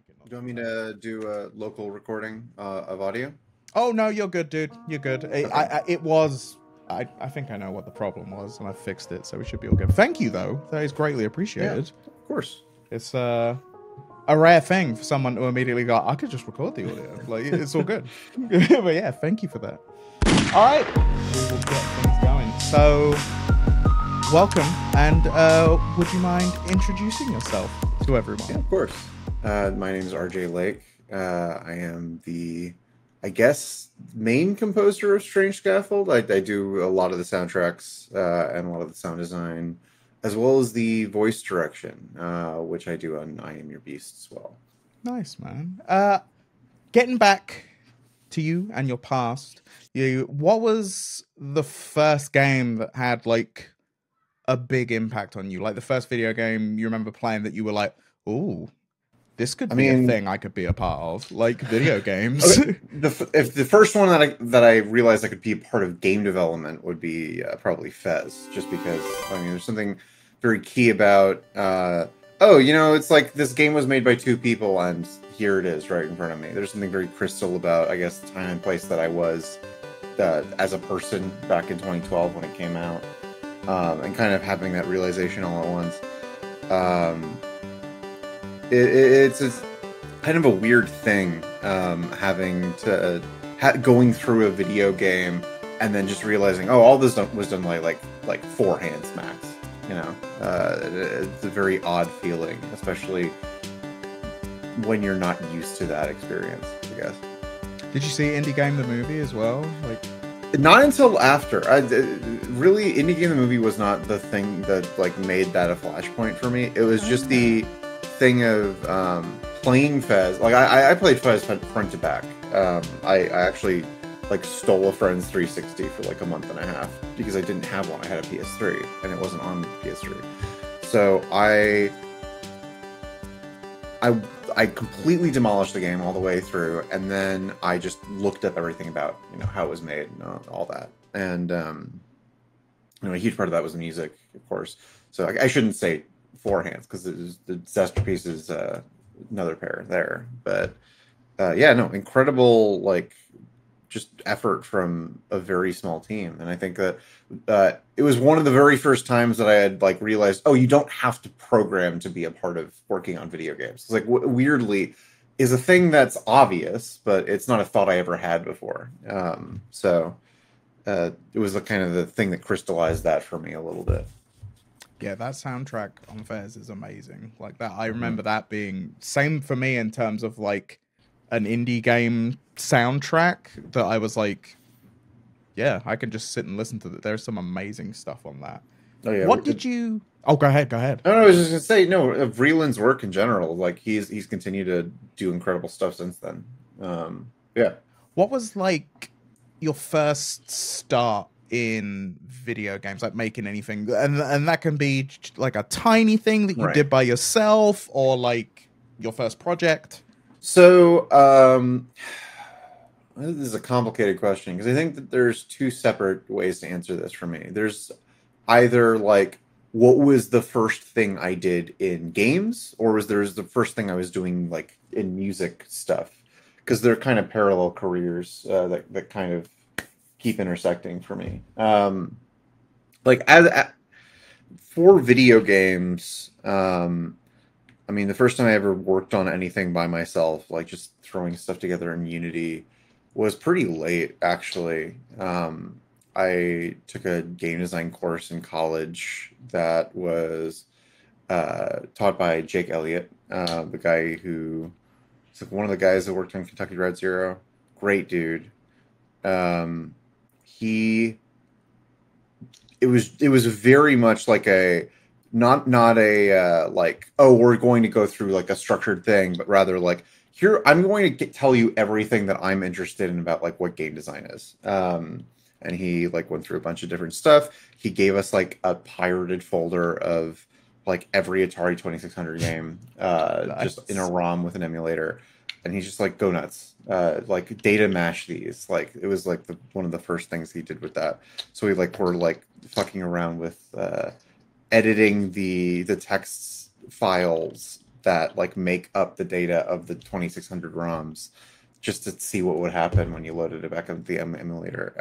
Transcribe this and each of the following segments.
make it not Do you too want me loud. to do a local recording of audio? Oh no, you're good, dude. You're good. Okay. It was. I think I know what the problem was, and I fixed it, so we should be all good. Thank you, though. That is greatly Yeah, appreciated. of course. It's a rare thing for someone to immediately go, I could just record the audio. Like, it's all good. But yeah, thank you for that. All right, we will get things going. So, welcome, and would you mind introducing yourself to everyone? Yeah, of course. My name is RJ Lake. I am I guess, main composer of Strange Scaffold. I do a lot of the soundtracks and a lot of the sound design, as well as the voice direction, which I do on I Am Your Beast as well. Nice, man. Getting back to you and your past, what was the first game that had like a big impact on you? Like the first video game you remember playing that you were like, "Ooh, this could be a thing I could be a part of." Like video games. Okay, if the first one that I realized I could be a part of game development would be probably Fez, just because there's something very key about it's like this game was made by two people and here it is right in front of me. There's something very crystal about, I guess, the time and place that I was as a person back in 2012 when it came out, and kind of having that realization all at once. It's kind of a weird thing, having to going through a video game and then just realizing, oh, all this was done like four hands max. It's a very odd feeling, especially when you're not used to that experience, I guess. Did you see Indie Game the movie as well? Like, not until after. Really, Indie Game the movie was not the thing that like made that a flashpoint for me. It was just the thing of playing Fez. Like I played Fez front to back. I actually like stole a friend's 360 for like a month and a half because I didn't have one. I had a PS3 and it wasn't on PS3. So I completely demolished the game all the way through, and then I just looked up everything about how it was made and all that. And a huge part of that was the music, of course. So I shouldn't say four hands because the Zesterpiece is another pair there. But incredible just effort from a very small team. And I think that it was one of the very first times that I had realized, oh, you don't have to program to be a part of working on video games. It's weirdly is a thing that's obvious, but it's not a thought I ever had before. So it was kind of the thing that crystallized that for me a little bit. Yeah, that soundtrack on Fez is amazing. Like that, I remember that being same for me in terms of like an indie game soundtrack that I was like, yeah, I can just sit and listen to that. There's some amazing stuff on that. Oh yeah. What did you? Oh, go ahead. No, I was just gonna say of Vreeland's work in general. Like he's continued to do incredible stuff since then. Yeah. What was like your first start in video games, like making anything, and that can be like a tiny thing that you did by yourself, or like your first project? So, this is a complicated question because I think that there's two separate ways to answer this for me. There's either what was the first thing I did in games, or there's the first thing I was doing in music stuff, because they're kind of parallel careers that kind of keep intersecting for me. For video games, the first time I ever worked on anything by myself, like just throwing stuff together in Unity, was pretty late, actually. I took a game design course in college that was taught by Jake Elliott, the guy who is one of the guys that worked on Kentucky Route Zero. Great dude. It was very much like a not a oh, we're going to go through a structured thing, but rather here I'm going to tell you everything that I'm interested in about what game design is. And he went through a bunch of different stuff. He gave us a pirated folder of every Atari 2600 game, nice. Just in a ROM with an emulator, and he's just go nuts, data mash these. It was one of the first things he did with that. So we were fucking around with editing the text files that like make up the data of the 2600 ROMs just to see what would happen when you loaded it back into the emulator.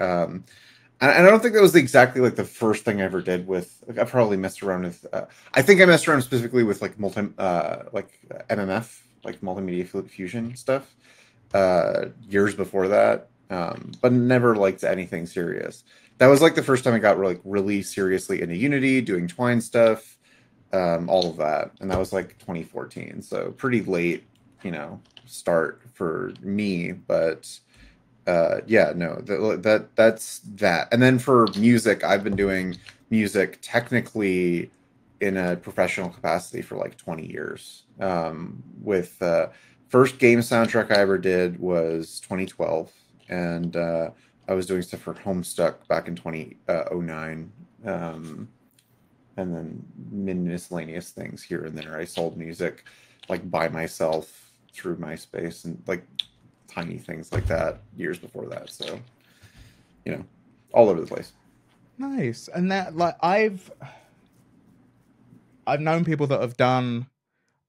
And I don't think that was exactly like the first thing I ever did with. Like, I probably messed around with. I think I messed around specifically with like MMF, like multimedia fusion stuff, years before that, but never liked anything serious. That was like the first time I got really seriously into Unity, doing Twine stuff, all of that, and that was like 2014. So pretty late, start for me, but. Yeah, no, that's that. And then for music, I've been doing music technically in a professional capacity for like 20 years. With first game soundtrack I ever did was 2012, and I was doing stuff for Homestuck back in 2009, and then miscellaneous things here and there. I sold music like by myself through MySpace and like tiny things like that years before that. So, all over the place. Nice. And that, like, I've known people that have done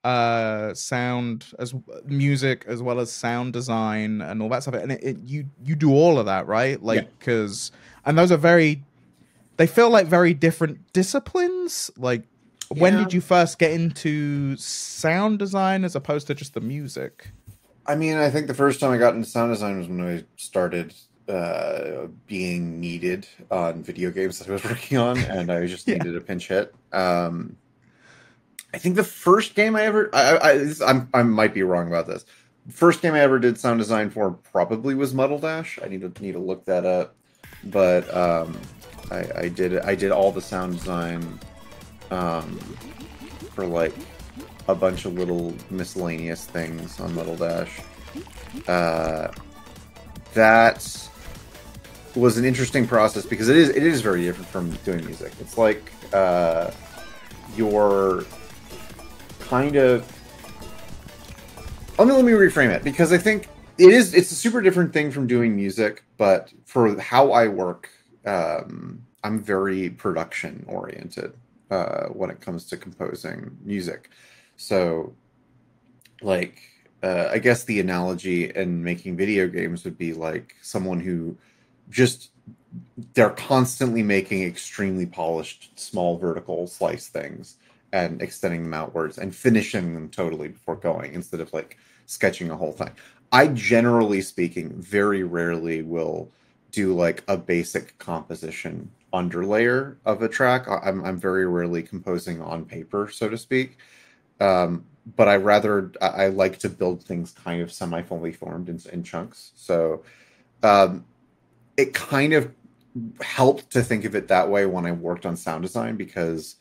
sound as music as well as sound design and all that stuff. And you do all of that, right? Like, because and those are they feel like very different disciplines. Like, when did you first get into sound design as opposed to just the music? I mean, I think the first time I got into sound design was when I started being needed on video games that I was working on, and I just needed a pinch hit. I think the first game I ever... I might be wrong about this. First game I ever did sound design for probably was Muddle Dash. I need to look that up. But I did all the sound design for like a bunch of little miscellaneous things on Muddle Dash. That was an interesting process because it is very different from doing music. It's like you're kind of... Let me reframe it, because I think it's a super different thing from doing music, but for how I work, I'm very production oriented when it comes to composing music. So, like, I guess the analogy in making video games would be like someone who they're constantly making extremely polished, small vertical slice things and extending them outwards and finishing them totally before going, instead of like sketching a whole thing. I, generally speaking, very rarely will do like a basic composition underlayer of a track. I'm very rarely composing on paper, so to speak. But I like to build things kind of semi-fully formed in chunks. So it kind of helped to think of it that way when I worked on sound design, because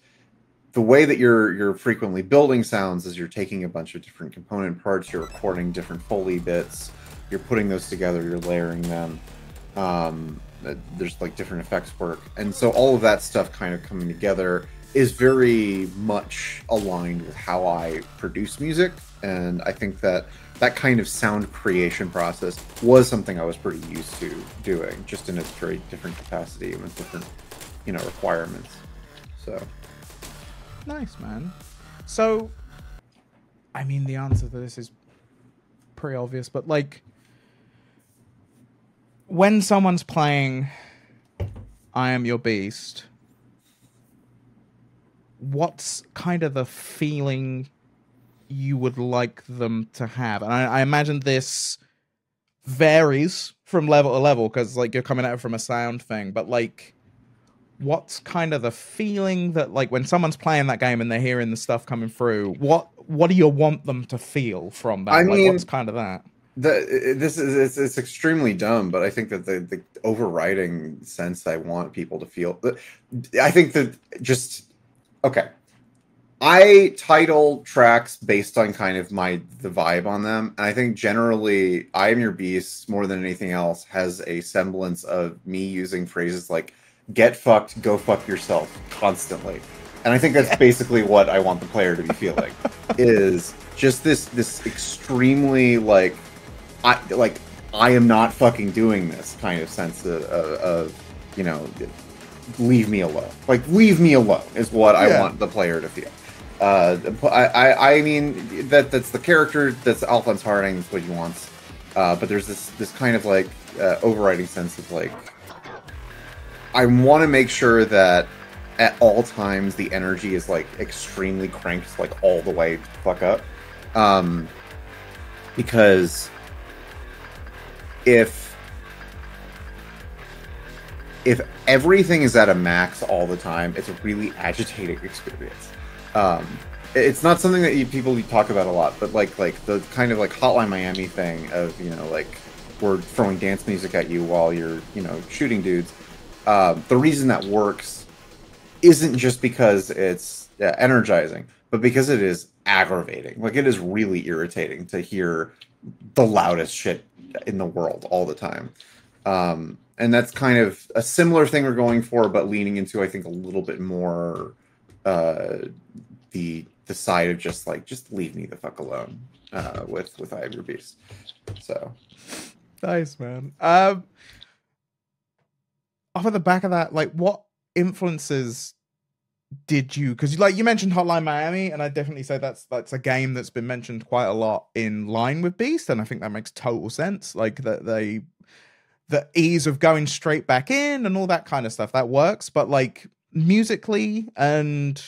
the way that you're frequently building sounds is you're taking a bunch of different component parts, you're recording different Foley bits, you're putting those together, you're layering them. There's like different effects work. And so all of that stuff kind of coming together is very much aligned with how I produce music. And I think that kind of sound creation process was something I was pretty used to doing, just in a very different capacity and with different, requirements. So. Nice, man. So, I mean, the answer to this is pretty obvious, but like, when someone's playing I Am Your Beast, what's kind of the feeling you would like them to have? And I imagine this varies from level to level, because like you're coming at it from a sound thing, but like, what's kind of the feeling that, like, when someone's playing that game and they're hearing the stuff coming through, what do you want them to feel from that? What's kind of that? It's extremely dumb, but I think that the overriding sense I want people to feel, I think that okay, I title tracks based on kind of the vibe on them, and I think generally I Am Your Beast, more than anything else, has a semblance of me using phrases like "get fucked, go fuck yourself" constantly. And I think that's basically what I want the player to be feeling, is just this extremely I am not fucking doing this kind of sense of leave me alone. Like, leave me alone is what I want the player to feel. I mean that's the character, that's Alphonse Harding, that's what he wants. But there's this kind of like overriding sense of like, I want to make sure that at all times the energy is like extremely cranked, like all the way fuck up. Because if everything is at a max all the time, it's a really agitating experience. It's not something that people talk about a lot, but like the kind of like Hotline Miami thing of, you know, like we're throwing dance music at you while you're, you know, shooting dudes. The reason that works isn't just because it's energizing, but because it is aggravating. Like, it is really irritating to hear the loudest shit in the world all the time. And that's kind of a similar thing we're going for, but leaning into, I think, a little bit more the side of just like, just leave me the fuck alone with I Am Your Beast. So nice, man. Off of the back of that, like, what influences did you, because like you mentioned Hotline Miami, and I definitely say that's a game that's been mentioned quite a lot in line with Beast, and I think that makes total sense. Like, that the ease of going straight back in and all that kind of stuff, that works. But like musically and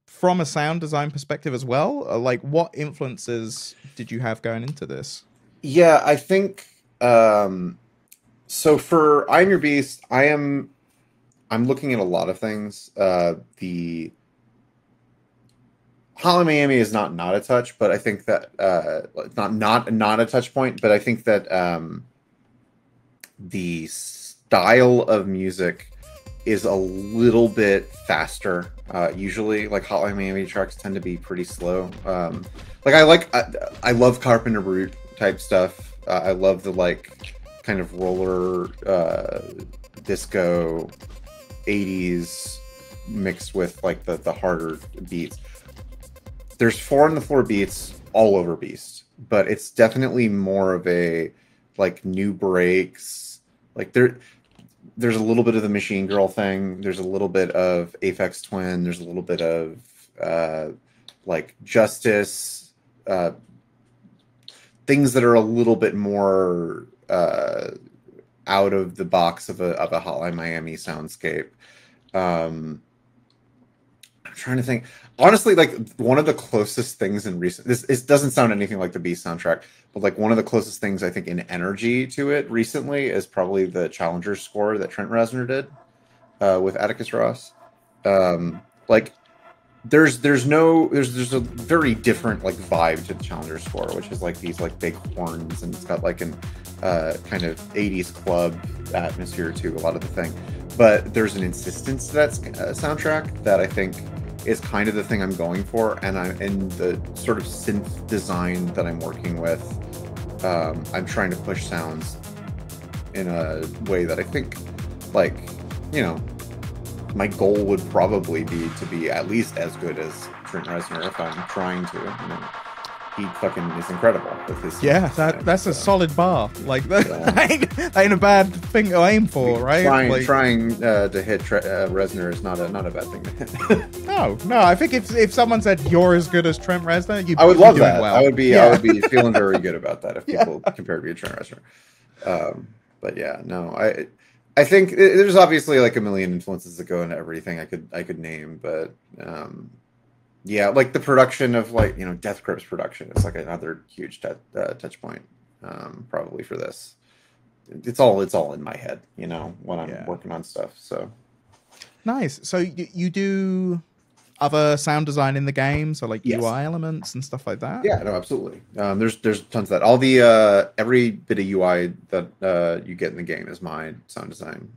from a sound design perspective as well, like, what influences did you have going into this? Yeah, I think so for I Am Your Beast, I'm looking at a lot of things. The Hotline Miami is not a touch, but I think that not a touch point, but I think that the style of music is a little bit faster. Usually, like, Hotline Miami tracks tend to be pretty slow. I love Carpenter Brute type stuff. I love the like kind of roller disco 80s mixed with like the harder beats. There's 4 on the floor beats all over Beast, but it's definitely more of a like new breaks. Like, there's a little bit of the Machine Girl thing. There's a little bit of Aphex Twin. There's a little bit of like Justice, things that are a little bit more out of the box of a Hotline Miami soundscape. I'm trying to think. Honestly, like, one of the closest things in recent, this doesn't sound anything like the Beast soundtrack, but like one of the closest things I think in energy to it recently is probably the Challenger score that Trent Reznor did with Atticus Ross. Like, there's a very different like vibe to the Challenger score, which is like these like big horns, and it's got like an kind of 80s club atmosphere to a lot of the thing. But there's an insistence to that soundtrack that I think is kind of the thing I'm going for, and I'm in the sort of synth design that I'm working with. I'm trying to push sounds in a way that I think, like, you know, my goal would probably be to be at least as good as Trent Reznor if I'm trying to. You know, he fucking is incredible with his. Yeah, that's a solid bar. Like, that ain't a bad thing to aim for, right? Trying to hit Reznor is not a bad thing to hit. No. I think if someone said you're as good as Trent Reznor, I would love that. Well. I would be feeling very good about that if people compared me to Trent Reznor. But yeah, no, I think there's obviously like a million influences that go into everything I could name, but yeah, like the production of, like, you know, Death Grip's production is like another huge touch point, probably for this. It's all in my head, you know, when I'm working on stuff. So nice. So you do other sound design in the game, so like UI elements and stuff like that? Yeah, no, absolutely. There's tons of that. All the every bit of UI that you get in the game is my sound design.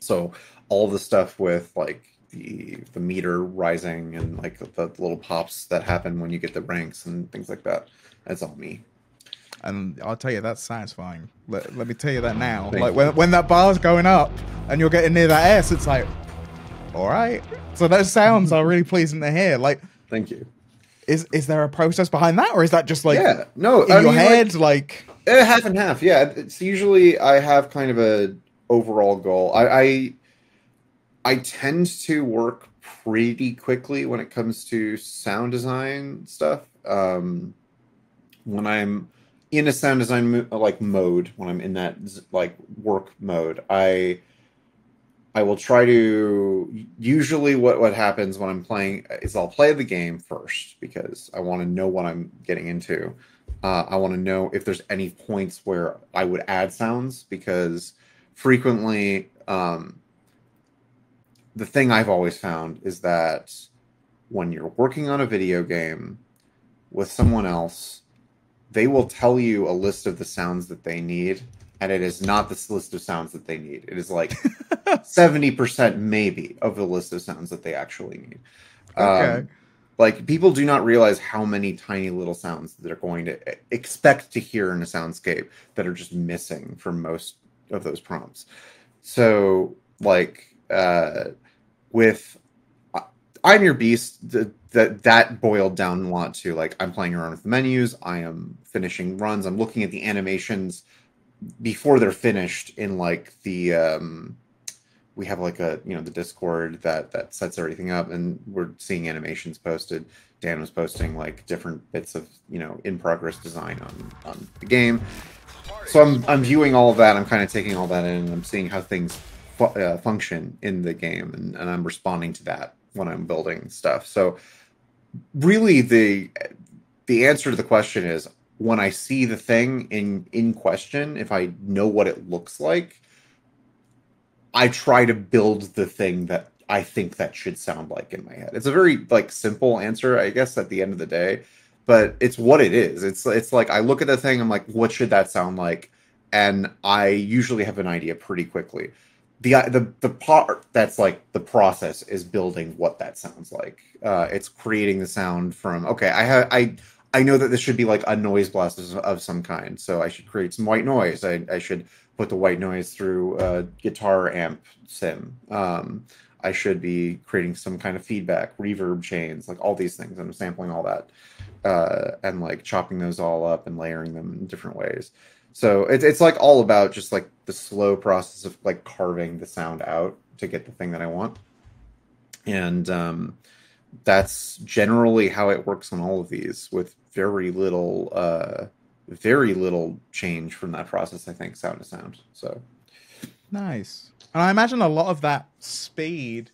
So all the stuff with like the meter rising and like the little pops that happen when you get the ranks and things like that, that's all me. And I'll tell you, that's satisfying. Let me tell you that now. Like, when that bar's going up and you're getting near that S, it's like, all right. So those sounds are really pleasing to hear. Like, thank you. Is there a process behind that, or is that just like in your head? Like half and half. Yeah, it's usually I have kind of a overall goal. I tend to work pretty quickly when it comes to sound design stuff. When I'm in a sound design mode, when I'm in that like work mode, I will try to, usually what happens when I'm playing is I'll play the game first because I want to know what I'm getting into. I want to know if there's any points where I would add sounds, because frequently, the thing I've always found is that when you're working on a video game with someone else, they will tell you a list of the sounds that they need, and it is not this list of sounds that they need. It is like 70% maybe of the list of sounds that they actually need. Okay. Like, people do not realize how many tiny little sounds that they're going to expect to hear in a soundscape that are just missing from most of those prompts. So, like, with I'm Your Beast, that boiled down a lot to, like, I'm playing around with the menus, I am finishing runs, I'm looking at the animations before they're finished in, like, the we have, like, a, you know, the Discord that sets everything up, and we're seeing animations posted. Dan was posting, like, different bits of, you know, in progress design on the game. So I'm viewing all of that, I'm kind of taking all that in, and I'm seeing how things function in the game, and I'm responding to that when I'm building stuff. So really, the answer to the question is, when I see the thing in question, if I know what it looks like, I try to build the thing that I think that should sound like in my head. It's a very, like, simple answer, I guess, at the end of the day, but it's what it is. It's like, I look at the thing, I'm like, what should that sound like? And I usually have an idea pretty quickly. The part that's, like, the process is building what that sounds like. It's creating the sound from, okay, I know that this should be like a noise blast of some kind, so I should create some white noise. I should put the white noise through a guitar amp sim. I should be creating some kind of feedback, reverb chains, like all these things. I'm sampling all that, and, like, chopping those all up and layering them in different ways. So it's like all about just, like, the slow process of, like, carving the sound out to get the thing that I want. And that's generally how it works on all of these, with very little change from that process, I think, sound to sound. So Nice. And I imagine a lot of that speed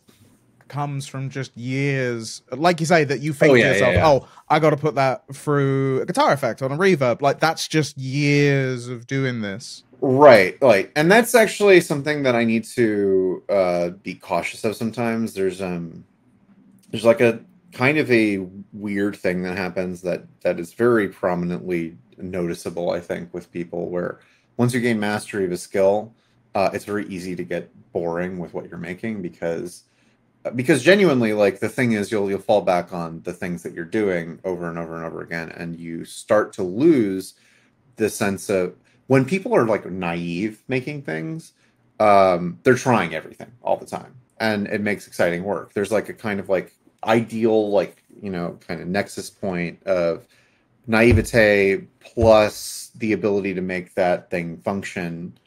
comes from just years, like you say, that you think to yourself, oh, I got to put that through a guitar effect on a reverb. Like, that's just years of doing this. Right, like, and that's actually something that I need to be cautious of sometimes. There's like a kind of a weird thing that happens that is very prominently noticeable, I think, with people, where once you gain mastery of a skill, it's very easy to get boring with what you're making, because genuinely, like, the thing is, you'll fall back on the things that you're doing over and over and over again, and you start to lose the sense of, when people are, like, naive making things, they're trying everything all the time, and it makes exciting work. There's, like, a kind of, like, ideal, like, you know, kind of nexus point of naivete plus the ability to make that thing function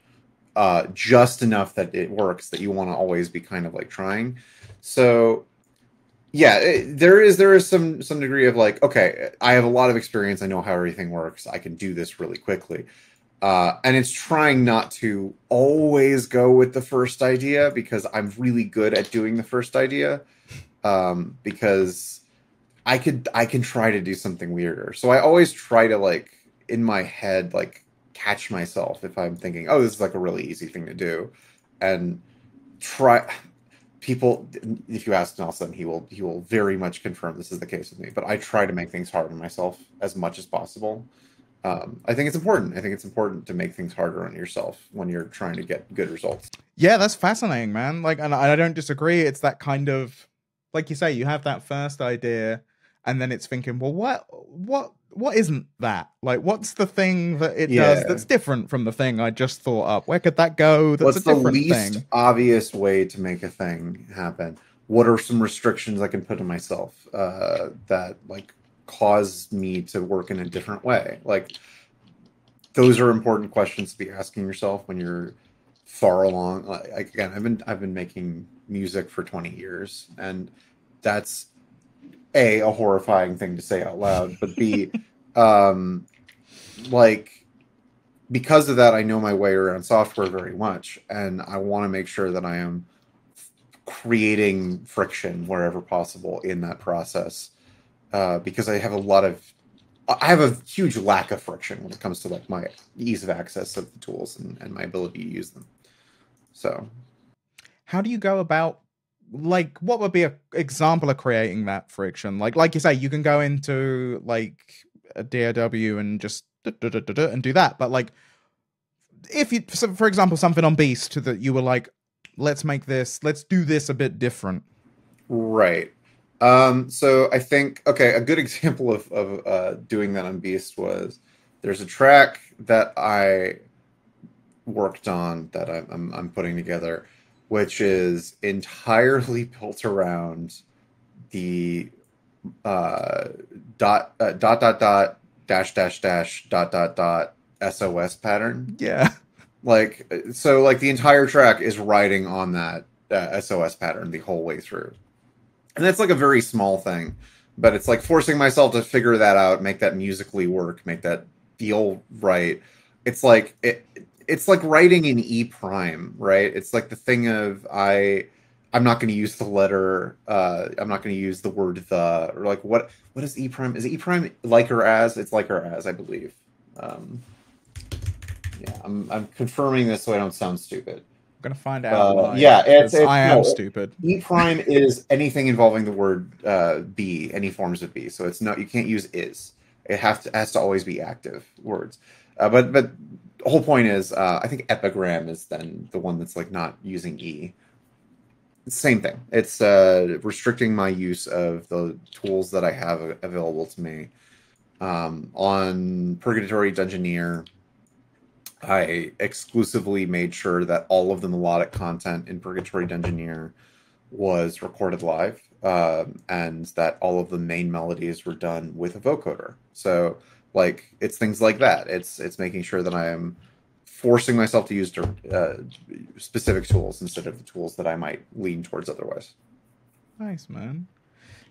just enough that it works, that you want to always be kind of, like, trying. So yeah, there is some degree of, like, okay, I have a lot of experience, I know how everything works, I can do this really quickly. And it's trying not to always go with the first idea, because I'm really good at doing the first idea, because I can try to do something weirder. So I always try to, like, in my head, like, catch myself if I'm thinking, oh, this is, like, a really easy thing to do, and try. People, if you ask Nelson, he will very much confirm this is the case with me. But I try to make things hard on myself as much as possible. I think it's important. I think it's important to make things harder on yourself when you're trying to get good results. Yeah, that's fascinating, man. Like, and I don't disagree. It's that kind of, like you say, you have that first idea, and then it's thinking, well, what isn't that? Like, what's the thing that it does that's different from the thing I just thought up? Where could that go? That's What's a different the least thing. obvious way to make a thing happen? What are some restrictions I can put on myself that, like, cause me to work in a different way? Like, those are important questions to be asking yourself when you're far along. Like, again, I've been making music for 20 years, and that's a horrifying thing to say out loud, but B, um, like because of that, I know my way around software very much, and I want to make sure that I am creating friction wherever possible in that process, because I have a huge lack of friction when it comes to like my ease of access of the tools and my ability to use them. So, how do you go about, like, what would be an example of creating that friction? Like you say, you can go into like a DAW and just and do that, but like, if you, so for example, something on Beast that you were like, let's do this a bit different. right. So I think, okay, a good example of doing that on Beast was there's a track that I worked on that I'm putting together, which is entirely built around the dot dash dash dash dot SOS pattern. Yeah. Like, so like the entire track is riding on that SOS pattern the whole way through. And that's like a very small thing, but it's like forcing myself to figure that out, make that musically work, make that feel right. It's like it's like writing in E prime, right? It's like the thing of I'm not going to use the letter, I'm not going to use the word the, or like what is E prime? Is E prime like or as? It's like or as, I believe. Yeah, I'm confirming this so I don't sound stupid. I'm gonna find out live, yeah, I am stupid. E prime is anything involving the word be, any forms of be. So it's not, you can't use is. It has to always be active words. But the whole point is, I think epigram is then the one that's like not using E. Same thing. It's restricting my use of the tools that I have available to me. On Purgatory Dungeoneer, I exclusively made sure that all of the melodic content in Purgatory Dungeoneer was recorded live, and that all of the main melodies were done with a vocoder. So, like, it's things like that. It's making sure that I am forcing myself to use specific tools instead of the tools that I might lean towards otherwise. Nice, man.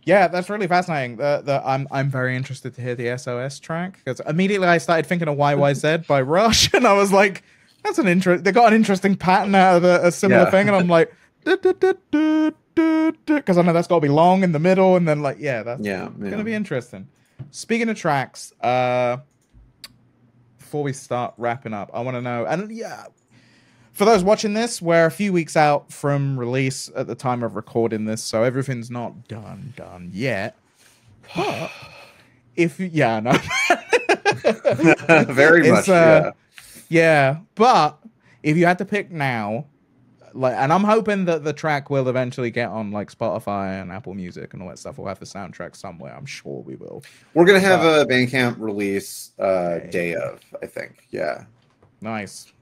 Yeah, that's really fascinating. I'm very interested to hear the SOS track, because immediately I started thinking of YYZ by Rush, and I was like, that's an they got an interesting pattern out of a similar thing, and I'm like, because I know that's got to be long in the middle, and then like, yeah, that's gonna be interesting. Speaking of tracks, before we start wrapping up, I want to know, and yeah, for those watching this, we're a few weeks out from release at the time of recording this, so everything's not done yet. But if yeah, no, very much, yeah. But if you had to pick now, like, and I'm hoping that the track will eventually get on like Spotify and Apple Music and all that stuff. We'll have the soundtrack somewhere. I'm sure we will. We're gonna have a Bandcamp release day of, I think. Yeah, nice.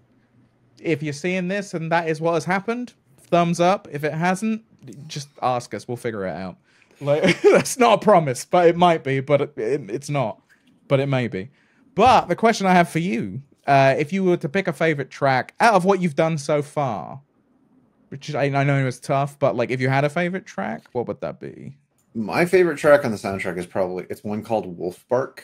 If you're seeing this and that is what has happened, thumbs up. If it hasn't, just ask us. We'll figure it out. Like, that's not a promise, but it might be. But it's not. But it may be. But the question I have for you, if you were to pick a favorite track out of what you've done so far, which I know it was tough, but like if you had a favorite track, what would that be? My favorite track on the soundtrack is it's one called Wolf Bark.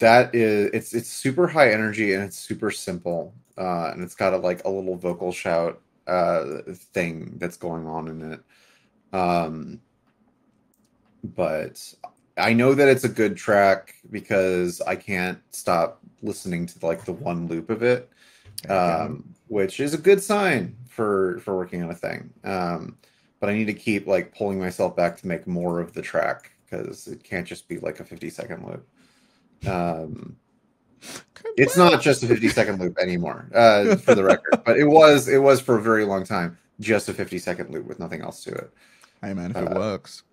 That is, it's super high energy and it's super simple, and it's got a little vocal shout thing that's going on in it. But I know that it's a good track because I can't stop listening to like the one loop of it, which is a good sign for working on a thing. But I need to keep like pulling myself back to make more of the track, because it can't just be like a 50-second loop. It's not just a 50-second loop anymore, for the record, but it was for a very long time just a 50-second loop with nothing else to it. Hey man, if it works.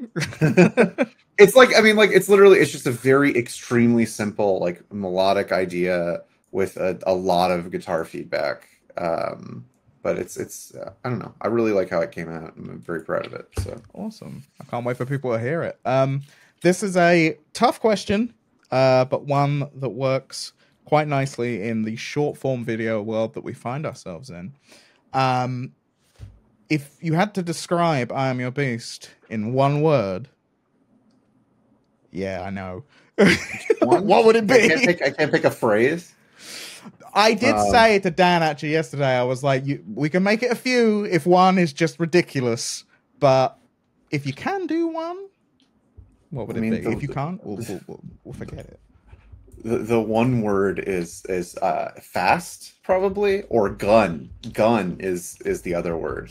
It's like, I mean, like, it's just a very extremely simple like melodic idea with a lot of guitar feedback, but it's I don't know, I really like how it came out. I'm very proud of it. So awesome. I can't wait for people to hear it. This is a tough question, but one that works quite nicely in the short form video world that we find ourselves in. If you had to describe I Am Your Beast in one word, yeah, I know. One, What would it be? I can't pick a phrase. I did say to Dan actually yesterday, I was like, we can make it a few if one is just ridiculous, but if you can do one, what would I it be? mean, If you can't, we'll forget it. the one word is fast, probably, or gun. Gun is the other word.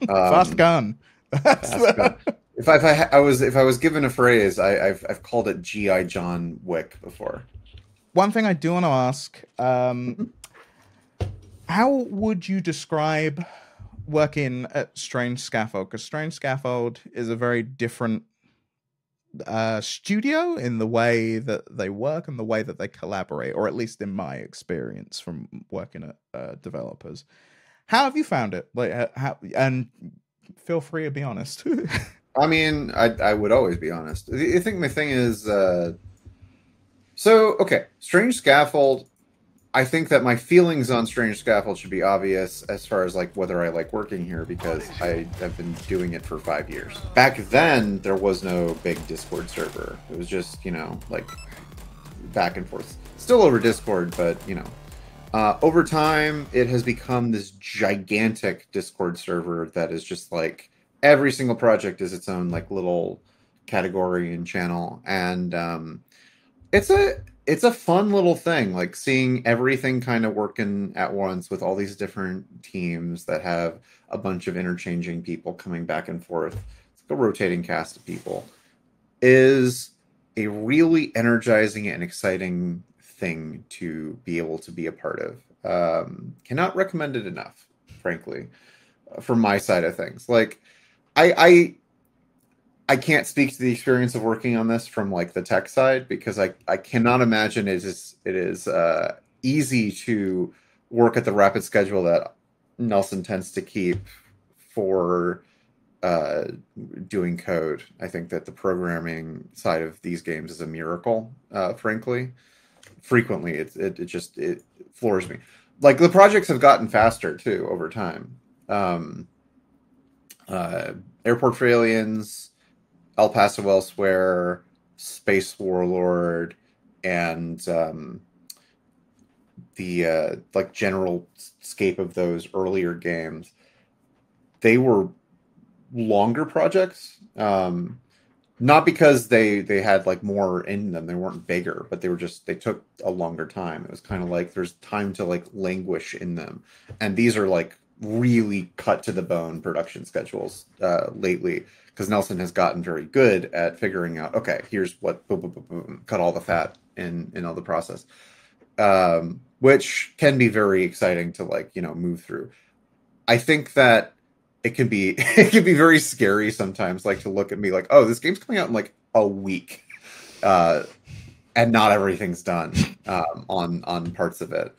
Fast gun. Fast gun. If I was given a phrase, I've called it G.I. John Wick before. One thing I do want to ask, Mhm. how would you describe working at Strange Scaffold? Because Strange Scaffold is a very different studio in the way that they work and the way that they collaborate, or at least in my experience from working at developers. How have you found it? Like, how? And feel free to be honest. I mean, I would always be honest. I think my thing is so okay. Strange Scaffold. I think that my feelings on Strange Scaffold should be obvious as far as like whether I like working here because I have been doing it for 5 years. Back then, there was no big Discord server. It was just, like back and forth. Still over Discord, but, over time, it has become this gigantic Discord server that is just like every single project is its own like little category and channel. And it's a fun little thing, like seeing everything kind of working at once with all these different teams that have a bunch of interchanging people coming back and forth. It's like a rotating cast of people is a really energizing and exciting thing to be able to be a part of. Cannot recommend it enough, frankly, from my side of things. Like, I can't speak to the experience of working on this from like the tech side because I cannot imagine it is easy to work at the rapid schedule that Nelson tends to keep for doing code. I think that the programming side of these games is a miracle, frankly. Frequently, it floors me. Like the projects have gotten faster too over time. Airport for Aliens, El Paso Elsewhere, Space Warlord, and the like general scape of those earlier games, they were longer projects. Not because they had like more in them, they weren't bigger, but they took a longer time. It was kind of like there's time to like languish in them, and these are like really cut to the bone production schedules lately because Nelson has gotten very good at figuring out, okay, here's what, boom, boom, boom, boom, cut all the fat in all the process, which can be very exciting to like, move through. I think that it can be it can be very scary sometimes, like to look at me like, oh, this game's coming out in like a week, and not everything's done on parts of it.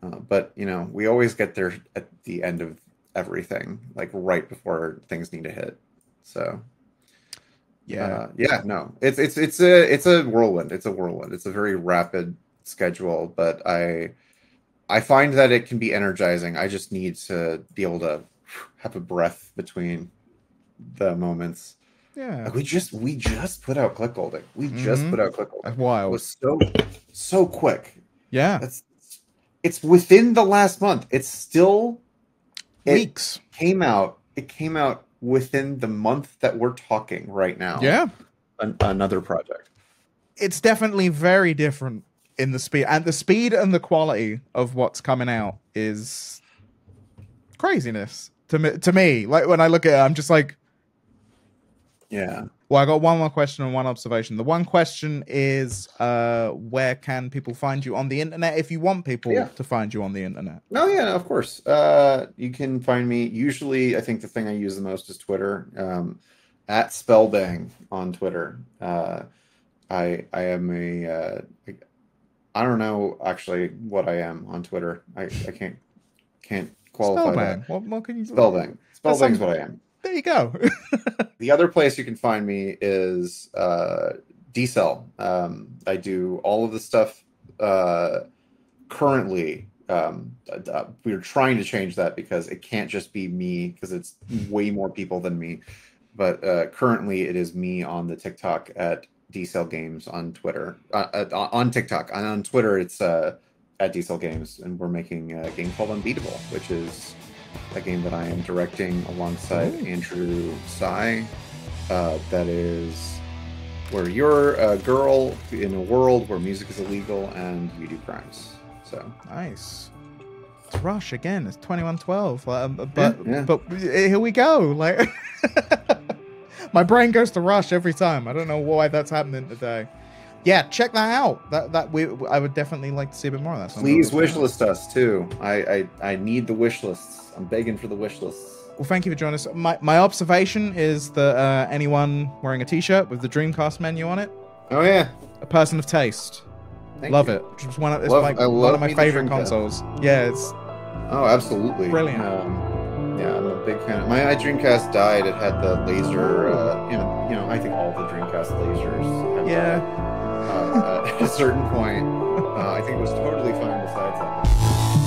But we always get there at the end of everything, like right before things need to hit. So no, it's a whirlwind. It's a whirlwind. It's a very rapid schedule, but I find that it can be energizing. I just need to be able to have a breath between the moments. Yeah, like we just put out Clickolding. We just put out Clickolding. Wild. It was so quick. Yeah, it's within the last month. It's still weeks. It came out within the month that we're talking right now. Yeah, another project. It's definitely very different in the speed and the quality of what's coming out is craziness to me. Like when I look at it, I'm just like, yeah. Well, I got one more question and one observation. The one question is, where can people find you on the internet if you want people to find you on the internet? Oh, yeah, of course. You can find me. Usually, I think the thing I use the most is Twitter, at Spellbang on Twitter. I am I don't know actually what I am on Twitter. I can't qualify that. What can you Spellbang? Spellbang's what I am. There you go. The other place you can find me is D-Cell. I do all of the stuff currently we're trying to change that because it can't just be me, because it's way more people than me. But currently it is me on the TikTok at DCell Games on Twitter, on TikTok, and on Twitter it's at DCell Games, and we're making a game called Unbeatable, which is a game that I am directing alongside Andrew Tsai. That is where you're a girl in a world where music is illegal and you do crimes. So nice. It's Rush again. It's 2112. Yeah. But here we go. Like, my brain goes to Rush every time. I don't know why that's happening today. Yeah, check that out. I would definitely like to see a bit more of that. Please wishlist us too. I need the wish lists. I'm begging for the wish lists. Well, thank you for joining us. My observation is that anyone wearing a T-shirt with the Dreamcast menu on it, oh yeah, a person of taste. Love it. It's one of my favorite consoles. Yeah, it's absolutely brilliant. Yeah, I'm a big fan. My Dreamcast died. It had the laser. I think all the Dreamcast lasers. At a certain point, I think it was totally fine. Besides that.